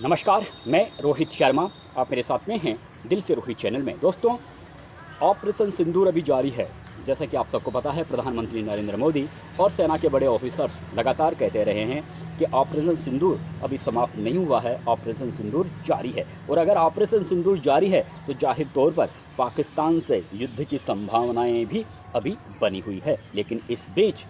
नमस्कार, मैं रोहित शर्मा। आप मेरे साथ में हैं दिल से रोहित चैनल में। दोस्तों, ऑपरेशन सिंदूर अभी जारी है। जैसा कि आप सबको पता है, प्रधानमंत्री नरेंद्र मोदी और सेना के बड़े ऑफिसर्स लगातार कहते रहे हैं कि ऑपरेशन सिंदूर अभी समाप्त नहीं हुआ है, ऑपरेशन सिंदूर जारी है। और अगर ऑपरेशन सिंदूर जारी है तो जाहिर तौर पर पाकिस्तान से युद्ध की संभावनाएं भी अभी बनी हुई है। लेकिन इस बीच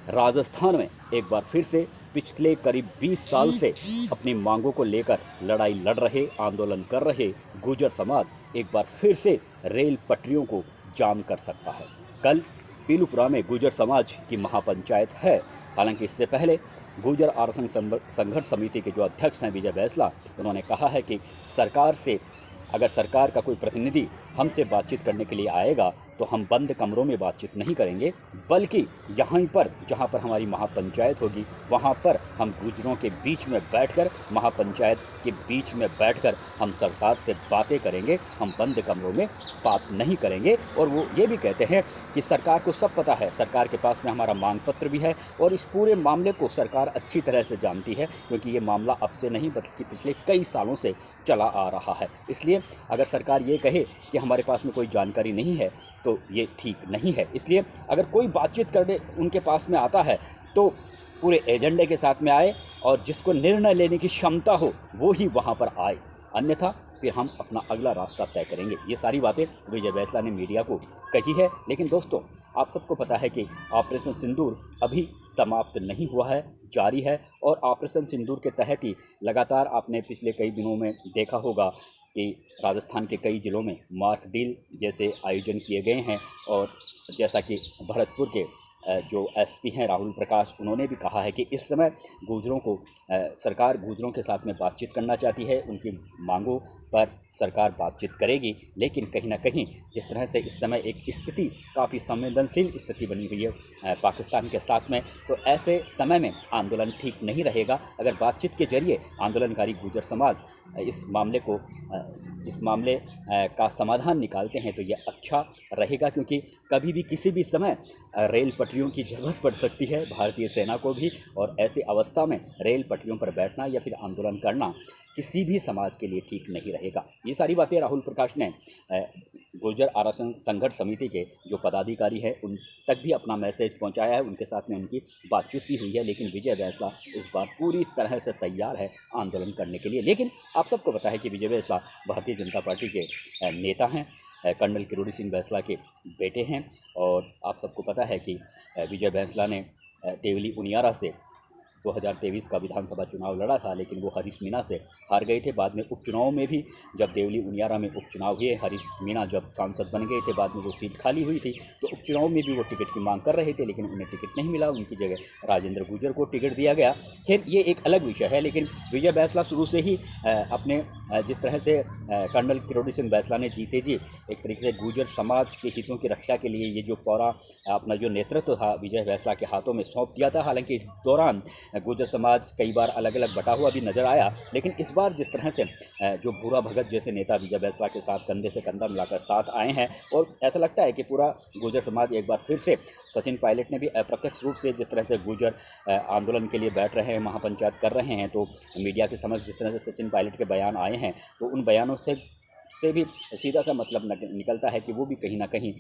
राजस्थान में एक बार फिर से पिछले करीब 20 साल से अपनी मांगों को लेकर लड़ाई लड़ रहे, आंदोलन कर रहे गुर्जर समाज एक बार फिर से रेल पटरियों को जाम कर सकता है। कल पीलूपुरा में गुर्जर समाज की महापंचायत है। हालांकि इससे पहले गुर्जर आरक्षण संघर्ष समिति के जो अध्यक्ष हैं विजय बैंसला, उन्होंने कहा है कि सरकार से अगर सरकार का कोई प्रतिनिधि हमसे बातचीत करने के लिए आएगा तो हम बंद कमरों में बातचीत नहीं करेंगे, बल्कि यहाँ पर जहाँ पर हमारी महापंचायत होगी वहाँ पर हम गुर्जरों के बीच में बैठकर, महापंचायत के बीच में बैठकर हम सरकार से बातें करेंगे, हम बंद कमरों में बात नहीं करेंगे। और वो ये भी कहते हैं कि सरकार को सब पता है, सरकार के पास में हमारा मांग पत्र भी है और इस पूरे मामले को सरकार अच्छी तरह से जानती है, क्योंकि ये मामला अब से नहीं बल्कि पिछले कई सालों से चला आ रहा है। इसलिए अगर सरकार ये कहे कि हमारे पास में कोई जानकारी नहीं है तो ये ठीक नहीं है। इसलिए अगर कोई बातचीत करने उनके पास में आता है तो पूरे एजेंडे के साथ में आए और जिसको निर्णय लेने की क्षमता हो वो ही वहाँ पर आए, अन्यथा फिर हम अपना अगला रास्ता तय करेंगे। ये सारी बातें विजय बैंसला ने मीडिया को कही है। लेकिन दोस्तों, आप सबको पता है कि ऑपरेशन सिंदूर अभी समाप्त नहीं हुआ है, जारी है। और ऑपरेशन सिंदूर के तहत ही लगातार आपने पिछले कई दिनों में देखा होगा कि राजस्थान के कई ज़िलों में मार्क डील जैसे आयोजन किए गए हैं। और जैसा कि भरतपुर के जो एसपी हैं राहुल प्रकाश, उन्होंने भी कहा है कि इस समय गुर्जरों को सरकार गुर्जरों के साथ में बातचीत करना चाहती है, उनकी मांगों पर सरकार बातचीत करेगी। लेकिन कहीं ना कहीं जिस तरह से इस समय एक स्थिति, काफ़ी संवेदनशील स्थिति बनी हुई है पाकिस्तान के साथ में, तो ऐसे समय में आंदोलन ठीक नहीं रहेगा। अगर बातचीत के जरिए आंदोलनकारी गुर्जर समाज इस मामले का समाधान निकालते हैं तो यह अच्छा रहेगा, क्योंकि कभी भी किसी भी समय रेल पटरियों की ज़रूरत पड़ सकती है भारतीय सेना को भी। और ऐसी अवस्था में रेल पटरियों पर बैठना या फिर आंदोलन करना किसी भी समाज के लिए ठीक नहीं रहेगा। ये सारी बातें राहुल प्रकाश ने गुर्जर आरक्षण संघर्ष समिति के जो पदाधिकारी हैं उन तक भी अपना मैसेज पहुंचाया है, उनके साथ में उनकी बातचीत भी हुई है। लेकिन विजय बैंसला इस बार पूरी तरह से तैयार है आंदोलन करने के लिए। लेकिन आप सबको पता है कि विजय बैंसला भारतीय जनता पार्टी के नेता हैं, कर्नल किरोड़ी सिंह बैंसला के बेटे हैं। और आप सबको पता है कि विजय बैंसला ने तेवली उनियारा से 2023 का विधानसभा चुनाव लड़ा था, लेकिन वो हरीश मीणा से हार गए थे। बाद में उपचुनाव में भी जब देवली उनियारा में उपचुनाव हुए, हरीश मीणा जब सांसद बन गए थे, बाद में वो सीट खाली हुई थी, तो उपचुनाव में भी वो टिकट की मांग कर रहे थे, लेकिन उन्हें टिकट नहीं मिला। उनकी जगह राजेंद्र गुर्जर को टिकट दिया गया। खैर, ये एक अलग विषय है। लेकिन विजय बैंसला शुरू से ही अपने जिस तरह से कर्नल किरोड़ी सिंह बैंसला ने जीते जी एक तरीके से गुर्जर समाज के हितों की रक्षा के लिए ये जो पूरा अपना जो नेतृत्व था विजय बैंसला के हाथों में सौंप दिया था। हालांकि इस दौरान गुर्जर समाज कई बार अलग अलग बटा हुआ भी नजर आया, लेकिन इस बार जिस तरह से जो भूरा भगत जैसे नेता विजय बैंसला के साथ कंधे से कंधा मिलाकर साथ आए हैं, और ऐसा लगता है कि पूरा गुर्जर समाज एक बार फिर से, सचिन पायलट ने भी अप्रत्यक्ष रूप से जिस तरह से गुर्जर आंदोलन के लिए बैठ रहे हैं, महापंचायत कर रहे हैं, तो मीडिया के समक्ष जिस तरह से सचिन पायलट के बयान आए हैं, तो उन बयानों से भी सीधा सा मतलब निकलता है कि वो भी कहीं ना कहीं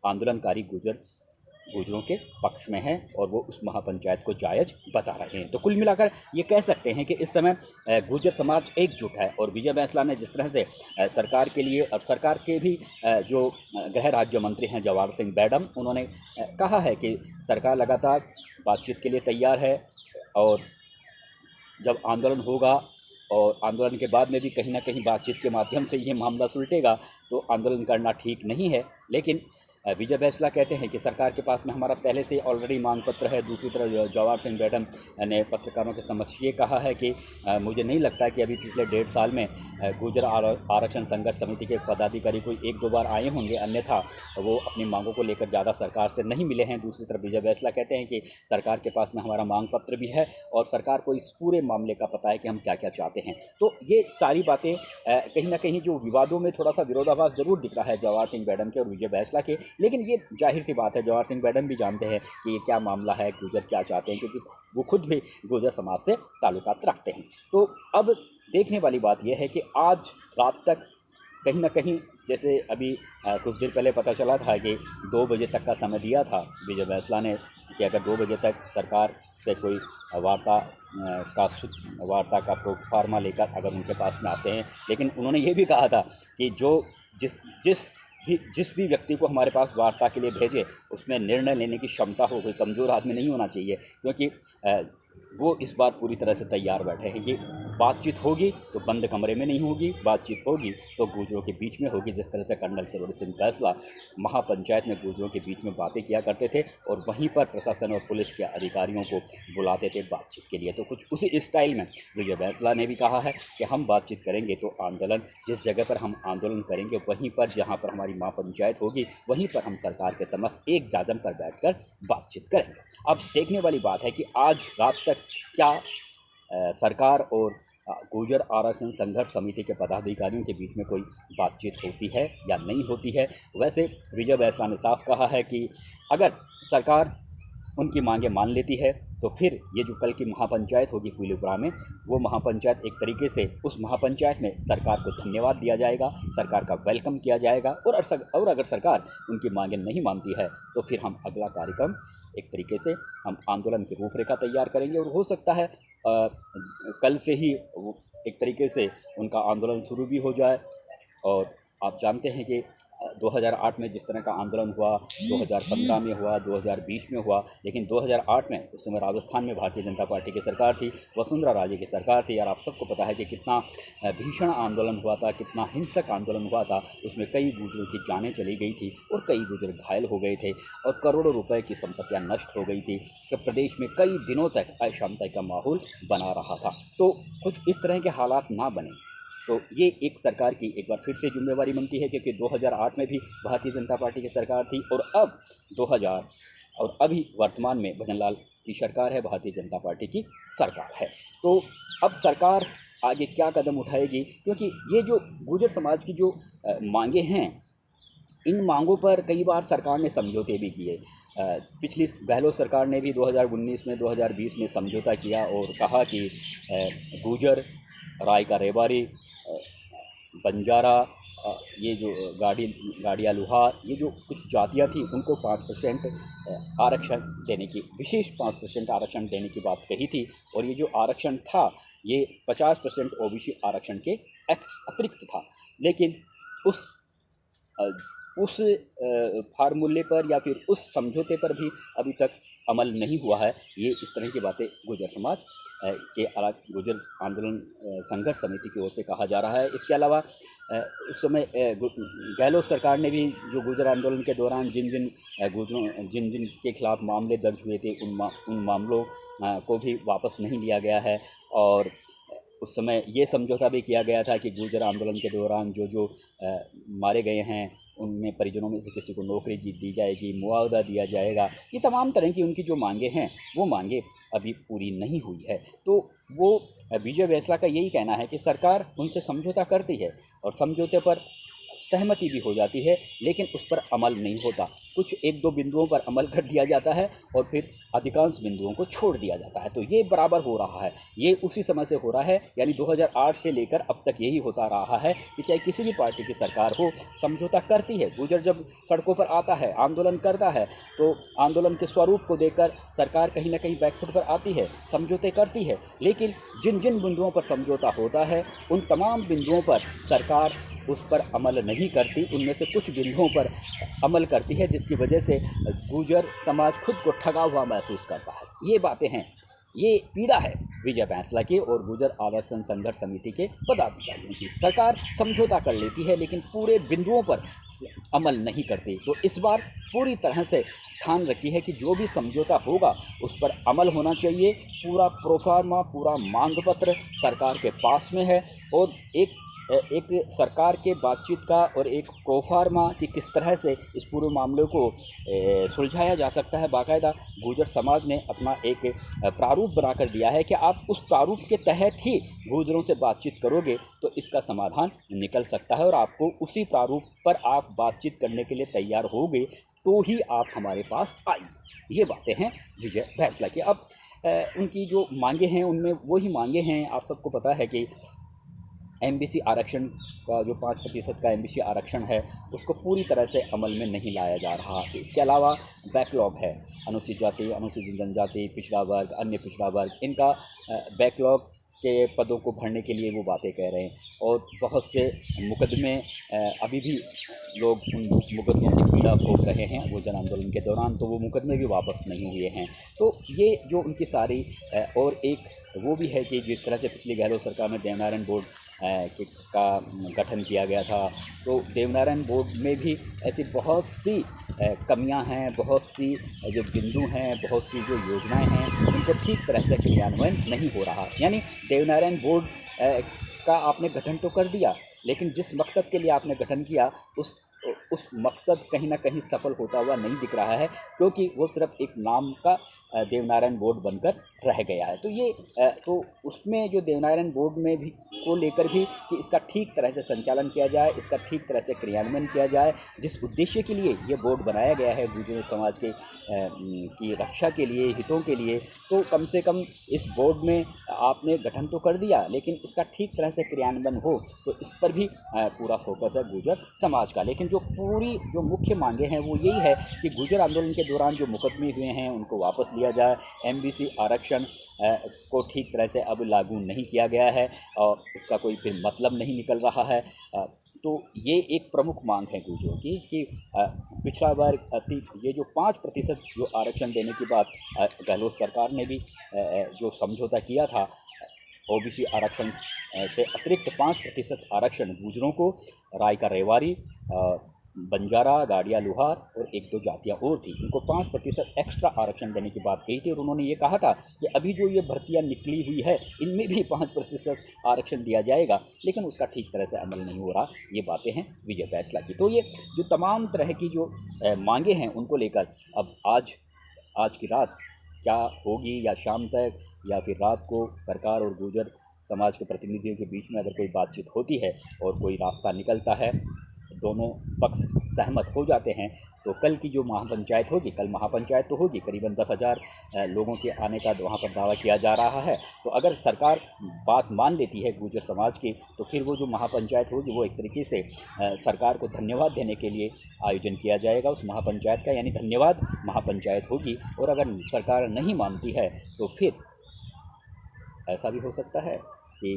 आंदोलनकारी गुर्जरों के पक्ष में है और वो उस महापंचायत को जायज़ बता रहे हैं। तो कुल मिलाकर ये कह सकते हैं कि इस समय गुर्जर समाज एकजुट है। और विजय बैंसला ने जिस तरह से सरकार के लिए, और सरकार के भी जो गृह राज्य मंत्री हैं जवाहर सिंह बैडम, उन्होंने कहा है कि सरकार लगातार बातचीत के लिए तैयार है, और जब आंदोलन होगा और आंदोलन के बाद में भी कहीं ना कहीं बातचीत के माध्यम से ये मामला सुलटेगा तो आंदोलन करना ठीक नहीं है। लेकिन विजय बैंसला कहते हैं कि सरकार के पास में हमारा पहले से ऑलरेडी मांग पत्र है। दूसरी तरफ जवाहर सिंह बैडम ने पत्रकारों के समक्ष ये कहा है कि मुझे नहीं लगता कि अभी पिछले 1.5 साल में गुर्जर आरक्षण संघर्ष समिति के पदाधिकारी कोई 1-2 बार आए होंगे, अन्यथा वो अपनी मांगों को लेकर ज़्यादा सरकार से नहीं मिले हैं। दूसरी तरफ विजय बैंसला कहते हैं कि सरकार के पास में हमारा मांग पत्र भी है और सरकार को इस पूरे मामले का पता है कि हम क्या क्या चाहते हैं। तो ये सारी बातें कहीं ना कहीं जो विवादों में थोड़ा सा विरोधाभास जरूर दिख रहा है जवाहर सिंह बैडम के और विजय बैंसला के। लेकिन ये जाहिर सी बात है, जवाहर सिंह मैडम भी जानते हैं कि ये क्या मामला है, गुर्जर क्या चाहते हैं, क्योंकि वो खुद भी गुर्जर समाज से ताल्लुकात रखते हैं। तो अब देखने वाली बात यह है कि आज रात तक कहीं ना कहीं, जैसे अभी कुछ देर पहले पता चला था कि 2 बजे तक का समय दिया था विजय बैंसला ने कि अगर 2 बजे तक सरकार से कोई वार्ता का प्रोफार्मा लेकर अगर उनके पास में आते हैं। लेकिन उन्होंने ये भी कहा था कि जिस भी व्यक्ति को हमारे पास वार्ता के लिए भेजे, उसमें निर्णय लेने की क्षमता हो, कोई कमज़ोर आदमी नहीं होना चाहिए, क्योंकि वो इस बार पूरी तरह से तैयार बैठे हैं कि बातचीत होगी तो बंद कमरे में नहीं होगी, बातचीत होगी तो गुर्जरों के बीच में होगी। जिस तरह से कर्नल किरोड़ी सिंह बैंसला महापंचायत में गुर्जरों के बीच में बातें किया करते थे और वहीं पर प्रशासन और पुलिस के अधिकारियों को बुलाते थे बातचीत के लिए, तो कुछ उसी स्टाइल में विजय बैंसला ने भी कहा है कि हम बातचीत करेंगे तो आंदोलन, जिस जगह पर हम आंदोलन करेंगे वहीं पर, जहाँ पर हमारी महापंचायत होगी, वहीं पर हम सरकार के समक्ष एक जाजम पर बैठकर बातचीत करेंगे। अब देखने वाली बात है कि आज रात तक क्या सरकार और गुर्जर आरक्षण संघर्ष समिति के पदाधिकारियों के बीच में कोई बातचीत होती है या नहीं होती है। वैसे विजय बैंसला ने साफ कहा है कि अगर सरकार उनकी मांगें मान लेती है तो फिर ये जो कल की महापंचायत होगी पीलीपुरा में, वो महापंचायत एक तरीके से उस महापंचायत में सरकार को धन्यवाद दिया जाएगा, सरकार का वेलकम किया जाएगा। और अगर सरकार उनकी मांगें नहीं मानती है तो फिर हम अगला कार्यक्रम एक तरीके से हम आंदोलन की रूपरेखा तैयार करेंगे और हो सकता है कल से ही एक तरीके से उनका आंदोलन शुरू भी हो जाए। और आप जानते हैं कि 2008 में जिस तरह का आंदोलन हुआ, 2015 में हुआ, 2020 में हुआ, लेकिन 2008 में उस समय राजस्थान में भारतीय जनता पार्टी की सरकार थी, वसुंधरा राजे की सरकार थी। और आप सबको पता है कि कितना भीषण आंदोलन हुआ था, कितना हिंसक आंदोलन हुआ था। उसमें कई गुर्जरों की जानें चली गई थी और कई गुर्जर घायल हो गए थे और करोड़ों रुपए की संपत्तियाँ नष्ट हो गई थी, कि प्रदेश में कई दिनों तक अशांति का माहौल बना रहा था। तो कुछ इस तरह के हालात ना बने, तो ये एक सरकार की एक बार फिर से जिम्मेवारी बनती है, क्योंकि 2008 में भी भारतीय जनता पार्टी की सरकार थी और अब 2000 और अभी वर्तमान में भजनलाल की सरकार है, भारतीय जनता पार्टी की सरकार है। तो अब सरकार आगे क्या कदम उठाएगी, क्योंकि ये जो गुर्जर समाज की जो मांगे हैं, इन मांगों पर कई बार सरकार ने समझौते भी किए। पिछली गहलोत सरकार ने भी 2019 में 2020 में समझौता किया और कहा कि गुर्जर, राय का रेवाड़ी, बंजारा, ये जो गाड़िया लुहार, ये जो कुछ जातियाँ थी, उनको 5% आरक्षण देने की, विशेष 5% आरक्षण देने की बात कही थी। और ये जो आरक्षण था ये 50% ओबीसी आरक्षण के अतिरिक्त था। लेकिन उस फार्मूले पर या फिर उस समझौते पर भी अभी तक अमल नहीं हुआ है। ये इस तरह की बातें गुर्जर समाज के गुर्जर आंदोलन संघर्ष समिति की ओर से कहा जा रहा है। इसके अलावा उस समय गहलोत सरकार ने भी जो गुर्जर आंदोलन के दौरान जिन जिन के खिलाफ मामले दर्ज हुए थे, उन मामलों को भी वापस नहीं लिया गया है। और उस समय ये समझौता भी किया गया था कि गुर्जर आंदोलन के दौरान जो मारे गए हैं उनमें परिजनों में से किसी को नौकरी दी जाएगी, मुआवजा दिया जाएगा। ये तमाम तरह की उनकी जो मांगे हैं वो मांगे अभी पूरी नहीं हुई है। तो वो विजय बैंसला का यही कहना है कि सरकार उनसे समझौता करती है और समझौते पर सहमति भी हो जाती है, लेकिन उस पर अमल नहीं होता। कुछ 1-2 बिंदुओं पर अमल कर दिया जाता है और फिर अधिकांश बिंदुओं को छोड़ दिया जाता है। तो ये बराबर हो रहा है, ये उसी समय से हो रहा है, यानी 2008 से लेकर अब तक यही होता रहा है कि चाहे किसी भी पार्टी की सरकार हो, समझौता करती है। गुर्जर जब सड़कों पर आता है, आंदोलन करता है, तो आंदोलन के स्वरूप को देखकर सरकार कहीं ना कहीं बैकफुट पर आती है, समझौते करती है। लेकिन जिन जिन बिंदुओं पर समझौता होता है उन तमाम बिंदुओं पर सरकार उस पर अमल नहीं करती, उनमें से कुछ बिंदुओं पर अमल करती है, जिसकी वजह से गुर्जर समाज खुद को ठगा हुआ महसूस करता है। ये बातें हैं, ये पीड़ा है विजय बैंसला की और गुर्जर आरक्षण संघर्ष समिति के पदाधिकारियों की। सरकार समझौता कर लेती है लेकिन पूरे बिंदुओं पर अमल नहीं करती। तो इस बार पूरी तरह से ठान रखी है कि जो भी समझौता होगा उस पर अमल होना चाहिए। पूरा प्रोफार्मा, पूरा मांग पत्र सरकार के पास में है और एक एक सरकार के बातचीत का और एक प्रोफार्मा कि किस तरह से इस पूरे मामले को सुलझाया जा सकता है। बाकायदा गुर्जर समाज ने अपना एक प्रारूप बनाकर दिया है कि आप उस प्रारूप के तहत ही गुर्जरों से बातचीत करोगे तो इसका समाधान निकल सकता है, और आपको उसी प्रारूप पर आप बातचीत करने के लिए तैयार होगे तो ही आप हमारे पास आइए। ये बातें हैं विजय बैंसला की। अब उनकी जो मांगे हैं उनमें वही मांगे हैं, आप सबको पता है कि एमबीसी आरक्षण का जो 5% का एमबीसी आरक्षण है उसको पूरी तरह से अमल में नहीं लाया जा रहा। इसके अलावा बैकलॉग है, अनुसूचित जाति, अनुसूचित जनजाति, पिछड़ा वर्ग, अन्य पिछड़ा वर्ग, इनका बैकलॉग के पदों को भरने के लिए वो बातें कह रहे हैं, और बहुत से मुकदमे अभी भी लोग उन मुकदमों की पीड़ा भोग रहे हैं वो जन आंदोलन के दौरान, तो वो मुकदमे भी वापस नहीं हुए हैं। तो ये जो उनकी सारी और एक वो भी है कि जिस तरह से पिछली गहलोत सरकार में देवनारायण बोर्ड का गठन किया गया था, तो देवनारायण बोर्ड में भी ऐसी बहुत सी कमियां हैं, बहुत सी जो बिंदु हैं, बहुत सी जो योजनाएं हैं उनको ठीक तरह से क्रियान्वयन नहीं हो रहा। यानी देवनारायण बोर्ड का आपने गठन तो कर दिया, लेकिन जिस मकसद के लिए आपने गठन किया उस मकसद कहीं ना कहीं सफल होता हुआ नहीं दिख रहा है, क्योंकि वो सिर्फ एक नाम का देवनारायण बोर्ड बनकर रह गया है। तो ये तो उसमें जो देवनारायण बोर्ड में भी को लेकर भी कि इसका ठीक तरह से संचालन किया जाए, इसका ठीक तरह से क्रियान्वयन किया जाए, जिस उद्देश्य के लिए ये बोर्ड बनाया गया है गुर्जर समाज के की रक्षा के लिए, हितों के लिए, तो कम से कम इस बोर्ड में आपने गठन तो कर दिया, लेकिन इसका ठीक तरह से क्रियान्वयन हो तो इस पर भी पूरा फोकस है गुर्जर समाज का। लेकिन जो मुख्य मांगे हैं वो यही है कि गुर्जर आंदोलन के दौरान जो मुकदमे हुए हैं उनको वापस लिया जाए, एमबीसी आरक्षण को ठीक तरह से अब लागू नहीं किया गया है और उसका कोई फिर मतलब नहीं निकल रहा है। तो ये एक प्रमुख मांग है गुर्जरों की कि पिछड़ा वर्ग ये जो 5% जो आरक्षण देने की बात गहलोत सरकार ने भी जो समझौता किया था, ओबीसी आरक्षण से अतिरिक्त 5% आरक्षण गुर्जरों को, राय का रेवाड़ी, बंजारा, गाड़िया, लोहार और 1-2 जातियाँ और थी, इनको 5% एक्स्ट्रा आरक्षण देने की बात कही थी। और उन्होंने ये कहा था कि अभी जो ये भर्तियाँ निकली हुई है इनमें भी 5% आरक्षण दिया जाएगा, लेकिन उसका ठीक तरह से अमल नहीं हो रहा। ये बातें हैं विजय बैंसला की। तो ये जो तमाम तरह की जो मांगे हैं उनको लेकर अब आज की रात क्या होगी, या शाम तक या फिर रात को सरकार और गुर्जर समाज के प्रतिनिधियों के बीच में अगर कोई बातचीत होती है और कोई रास्ता निकलता है, दोनों पक्ष सहमत हो जाते हैं, तो कल की जो महापंचायत होगी, कल महापंचायत तो होगी, करीबन 10,000 लोगों के आने का वहाँ पर दावा किया जा रहा है। तो अगर सरकार बात मान लेती है गुर्जर समाज की, तो फिर वो जो महापंचायत होगी वो एक तरीके से सरकार को धन्यवाद देने के लिए आयोजन किया जाएगा उस महापंचायत का, यानी धन्यवाद महापंचायत होगी। और अगर सरकार नहीं मानती है तो फिर ऐसा भी हो सकता है कि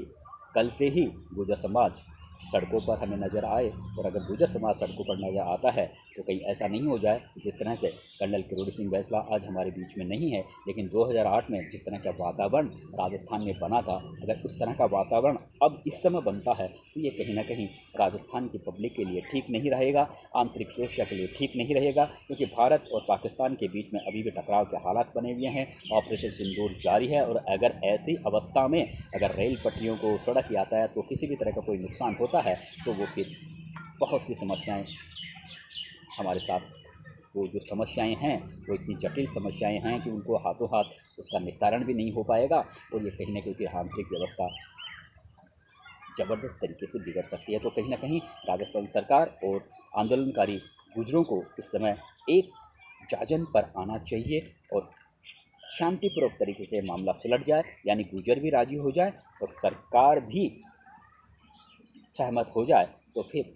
कल से ही गुर्जर समाज सड़कों पर हमें नज़र आए, और अगर गुर्जर समाज सड़कों पर नज़र आता है तो कहीं ऐसा नहीं हो जाए कि जिस तरह से कर्नल किरोड़ी सिंह बैंसला आज हमारे बीच में नहीं है, लेकिन 2008 में जिस तरह का वातावरण राजस्थान में बना था, अगर उस तरह का वातावरण अब इस समय बनता है तो ये कहीं ना कहीं राजस्थान की पब्लिक के लिए ठीक नहीं रहेगा, आंतरिक सुरक्षा के लिए ठीक नहीं रहेगा, क्योंकि भारत और पाकिस्तान के बीच में अभी भी टकराव के हालात बने हुए हैं, ऑपरेशन सिंदूर जारी है। और अगर ऐसी अवस्था में अगर रेल पटरियों को, सड़क यातायात को किसी भी तरह का कोई नुकसान होता है तो वो फिर बहुत सी समस्याएं हमारे साथ, वो जो समस्याएं हैं वो इतनी जटिल समस्याएं हैं कि उनको हाथों हाथ उसका निस्तारण भी नहीं हो पाएगा, और ये कहीं ना कहीं फिर आंतरिक व्यवस्था ज़बरदस्त तरीके से बिगड़ सकती है। तो कहीं ना कहीं राजस्थान सरकार और आंदोलनकारी गुर्जरों को इस समय एक जाजन पर आना चाहिए और शांतिपूर्वक तरीके से मामला सुलझ जाए, यानी गुर्जर भी राजी हो जाए और सरकार भी सहमत हो जाए, तो फिर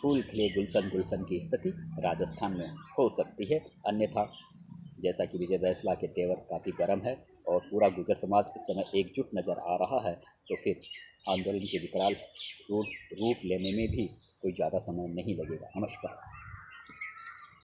फूल खिले गुलशन गुलशन की स्थिति राजस्थान में हो सकती है। अन्यथा जैसा कि विजय बैंसला के तेवर काफ़ी गर्म है और पूरा गुर्जर समाज इस समय एकजुट नज़र आ रहा है, तो फिर आंदोलन के विकराल रूप लेने में भी कोई ज़्यादा समय नहीं लगेगा। नमस्कार।